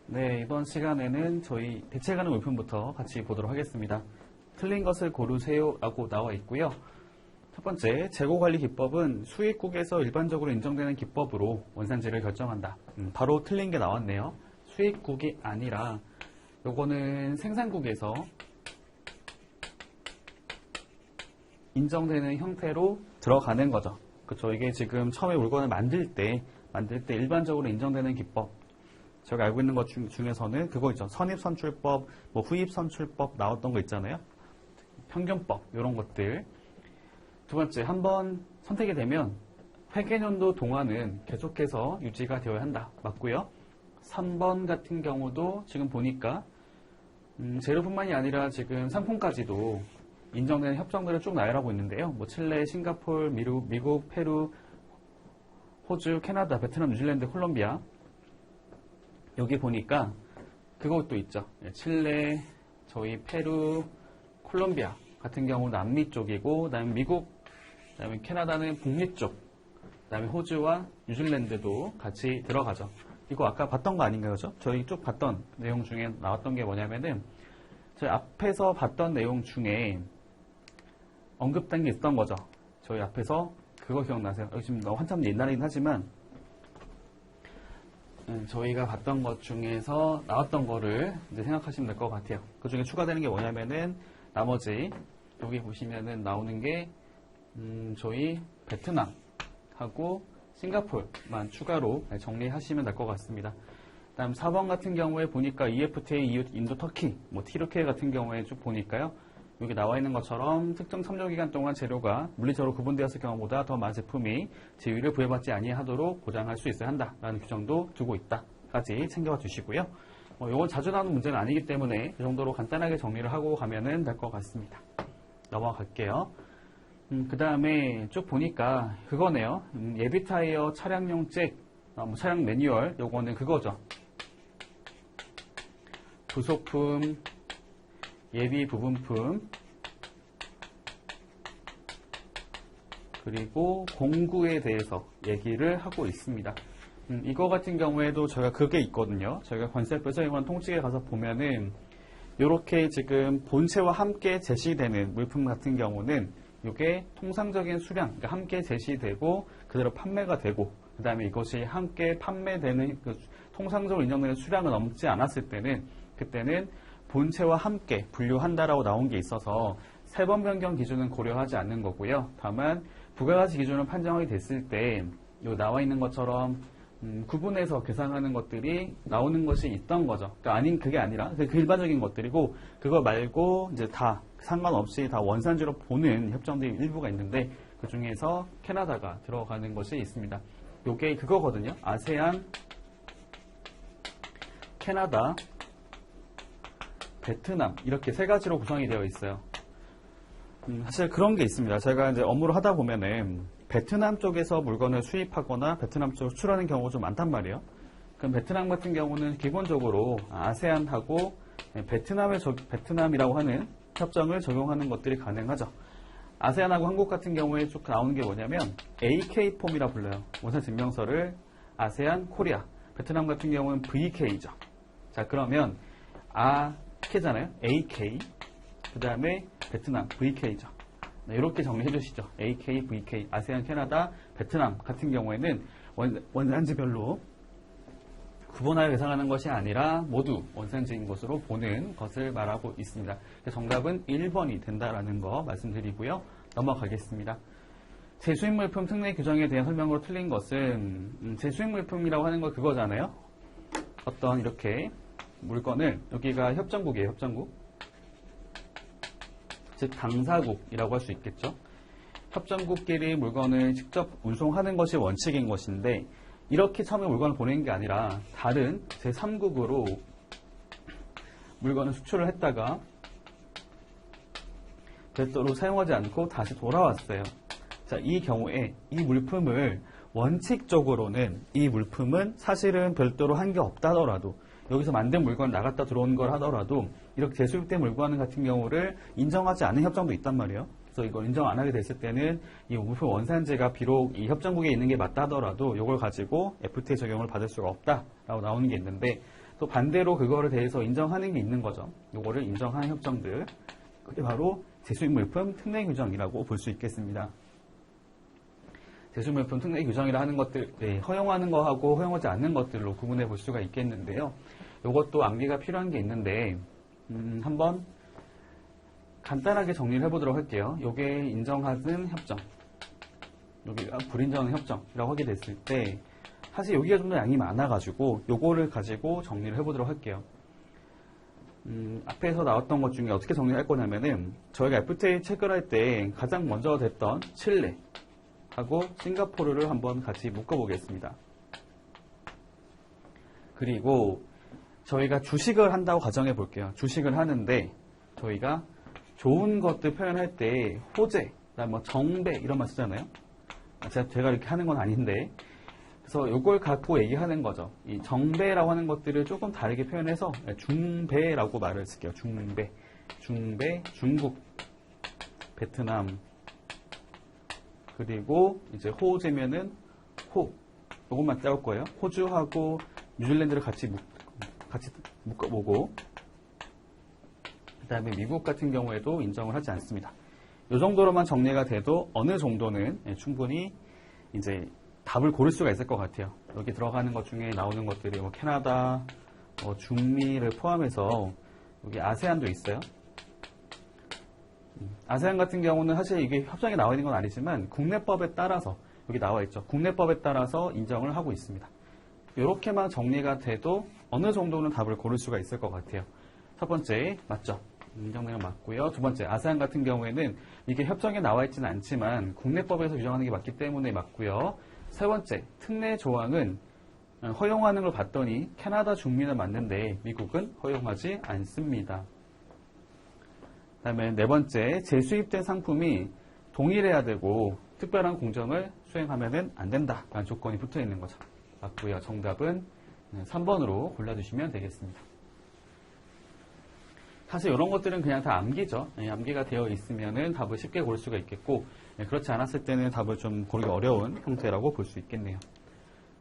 네, 이번 시간에는 저희 대체가능 물품부터 같이 보도록 하겠습니다. 틀린 것을 고르세요 라고 나와 있고요. 첫 번째, 재고관리 기법은 수입국에서 일반적으로 인정되는 기법으로 원산지를 결정한다. 바로 틀린 게 나왔네요. 수입국이 아니라 요거는 생산국에서 인정되는 형태로 들어가는 거죠. 그쵸? 이게 지금 처음에 물건을 만들 때 일반적으로 인정되는 기법. 제가 알고 있는 것 중에서는 그거 있죠. 선입선출법, 후입선출법 나왔던 거 있잖아요. 평균법, 이런 것들. 두 번째, 한번 선택이 되면 회계연도 동안은 계속해서 유지가 되어야 한다. 맞고요. 3번 같은 경우도 지금 보니까 재료뿐만이 아니라 지금 상품까지도 인정되는 협정들을 쭉 나열하고 있는데요. 칠레, 싱가포르, 미국, 페루, 호주, 캐나다, 베트남, 뉴질랜드, 콜롬비아. 여기 보니까 그것도 있죠. 칠레, 저희 페루, 콜롬비아 같은 경우 남미 쪽이고, 그다음에 미국, 그다음에 캐나다는 북미 쪽, 그다음에 호주와 뉴질랜드도 같이 들어가죠. 이거 아까 봤던 거 아닌가요? 그죠? 저희 쭉 봤던 내용 중에 나왔던 게 뭐냐면은 저희 앞에서 봤던 내용 중에 언급된 게 있었던 거죠. 저희 앞에서 그거 기억나세요? 지금 한참 옛날이긴 하지만 저희가 봤던 것 중에서 나왔던 거를 이제 생각하시면 될 것 같아요. 그 중에 추가되는 게 뭐냐면은 나머지 여기 보시면은 나오는 게 저희 베트남하고 싱가포르만 추가로 정리하시면 될 것 같습니다. 다음 4번 같은 경우에 보니까 EFTA, 인도, 터키, 티르키예 같은 경우에 쭉 보니까요. 여기 나와 있는 것처럼 특정 참조 기간 동안 재료가 물리적으로 구분되었을 경우보다 더 많은 제품이 지위를 부여받지 아니하도록 보장할 수 있어야 한다라는 규정도 두고 있다까지 챙겨와 주시고요. 이건 자주 나오는 문제는 아니기 때문에 이 정도로 간단하게 정리를 하고 가면은 될 것 같습니다. 넘어갈게요. 그 다음에 쭉 보니까 그거네요. 예비 타이어 차량용 잭, 차량 매뉴얼, 요거는 그거죠. 부속품, 예비 부분품, 그리고 공구에 대해서 얘기를 하고 있습니다. 이거 같은 경우에도 저희가 그게 있거든요. 저희가 건설 배정관 통칙에 가서 보면은 이렇게 지금 본체와 함께 제시되는 물품 같은 경우는 이게 통상적인 수량, 그러니까 함께 제시되고 그대로 판매가 되고 그 다음에 이것이 함께 판매되는 통상적으로 인정되는 수량을 넘지 않았을 때는 그때는 본체와 함께 분류한다라고 나온 게 있어서 세 번 변경 기준은 고려하지 않는 거고요. 다만 부가가치 기준을 판정하게 됐을 때 요 나와 있는 것처럼 구분해서 계산하는 것들이 나오는 것이 있던 거죠. 그러니까 그게 아니라 그 일반적인 것들이고 그거 말고 이제 다 상관없이 다 원산지로 보는 협정들이 일부가 있는데 그 중에서 캐나다가 들어가는 것이 있습니다. 요게 그거거든요. 아세안, 캐나다, 베트남 이렇게 세 가지로 구성이 되어 있어요. 사실 그런 게 있습니다. 제가 이제 업무를 하다 보면은 베트남 쪽에서 물건을 수입하거나 베트남 쪽으로 수출하는 경우가 좀 많단 말이에요. 그럼 베트남 같은 경우는 기본적으로 아세안하고 베트남이라고 하는 협정을 적용하는 것들이 가능하죠. 아세안하고 한국 같은 경우에 쭉 나오는 게 뭐냐면 AK폼이라 불러요. 원산 증명서를 아세안, 코리아. 베트남 같은 경우는 VK죠. 자, 그러면 K잖아요. AK. 그 다음에 베트남, VK죠. 네, 이렇게 정리해 주시죠. AK, VK, 아세안, 캐나다, 베트남 같은 경우에는 원산지별로 구분하여 계산하는 것이 아니라 모두 원산지인 것으로 보는 것을 말하고 있습니다. 정답은 1번이 된다라는 거 말씀드리고요. 넘어가겠습니다. 재수입물품 특례 규정에 대한 설명으로 틀린 것은 재수입물품이라고 하는 거 그거잖아요. 어떤 이렇게 물건을 여기가 협정국이에요. 협정국. 즉 당사국이라고 할 수 있겠죠. 협정국끼리 물건을 직접 운송하는 것이 원칙인 것인데 이렇게 처음에 물건을 보내는 게 아니라 다른 제3국으로 물건을 수출을 했다가 별도로 사용하지 않고 다시 돌아왔어요. 자, 이 경우에 이 물품을 원칙적으로는 이 물품은 사실은 별도로 한 게 없다더라도 여기서 만든 물건 나갔다 들어온 걸 하더라도 이렇게 재수입된 물건 같은 경우를 인정하지 않는 협정도 있단 말이에요. 그래서 이걸 인정 안 하게 됐을 때는 이 물품 원산지가 비록 이 협정국에 있는 게 맞다 하더라도 이걸 가지고 FTA 적용을 받을 수가 없다라고 나오는 게 있는데 또 반대로 그거를 대해서 인정하는 게 있는 거죠. 요거를 인정하는 협정들. 그게 바로 제수입물품 특례 규정이라고 볼 수 있겠습니다. 제수물품 특례 규정이라 하는 것들, 허용하는 거하고 허용하지 않는 것들로 구분해 볼 수가 있겠는데요. 이것도 암기가 필요한 게 있는데, 한번 간단하게 정리를 해보도록 할게요. 요게 인정하는 협정, 여기가 불인정하는 협정이라고 하게 됐을 때, 사실 여기가 좀 더 양이 많아가지고, 요거를 가지고 정리를 해보도록 할게요. 앞에서 나왔던 것 중에 어떻게 정리할 거냐면은, 저희가 FTA 체크를 할 때 가장 먼저 됐던 칠레, 하고 싱가포르를 한번 같이 묶어보겠습니다. 그리고 저희가 주식을 한다고 가정해 볼게요. 주식을 하는데 저희가 좋은 것들 표현할 때 호재, 뭐 정배 이런 말 쓰잖아요. 제가 이렇게 하는 건 아닌데, 그래서 이걸 갖고 얘기하는 거죠. 이 정배라고 하는 것들을 조금 다르게 표현해서 중배라고 말을 쓸게요. 중배, 중국, 베트남, 그리고 이제 호재면은 요것만 따올 거예요. 호주하고 뉴질랜드를 같이 묶어보고, 그 다음에 미국 같은 경우에도 인정을 하지 않습니다. 이 정도로만 정리가 돼도 어느 정도는 충분히 이제 답을 고를 수가 있을 것 같아요. 여기 들어가는 것 중에 나오는 것들이 뭐 캐나다, 중미를 포함해서 여기 아세안도 있어요. 아세안 같은 경우는 사실 이게 협정에 나와 있는 건 아니지만 국내법에 따라서 여기 나와 있죠. 국내법에 따라서 인정을 하고 있습니다. 이렇게만 정리가 돼도 어느 정도는 답을 고를 수가 있을 것 같아요. 첫 번째 맞죠? 인정되는 거 맞고요. 두 번째 아세안 같은 경우에는 이게 협정에 나와 있지는 않지만 국내법에서 규정하는 게 맞기 때문에 맞고요. 세 번째 특례 조항은 허용하는 걸 봤더니 캐나다 중미는 맞는데 미국은 허용하지 않습니다. 그 다음에 네 번째, 재수입된 상품이 동일해야 되고 특별한 공정을 수행하면 안 된다 라는 조건이 붙어 있는 거죠. 맞고요. 정답은 3번으로 골라주시면 되겠습니다. 사실 이런 것들은 그냥 다 암기죠. 암기가 되어 있으면 답을 쉽게 고를 수가 있겠고, 그렇지 않았을 때는 답을 좀 고르기 어려운 형태라고 볼 수 있겠네요.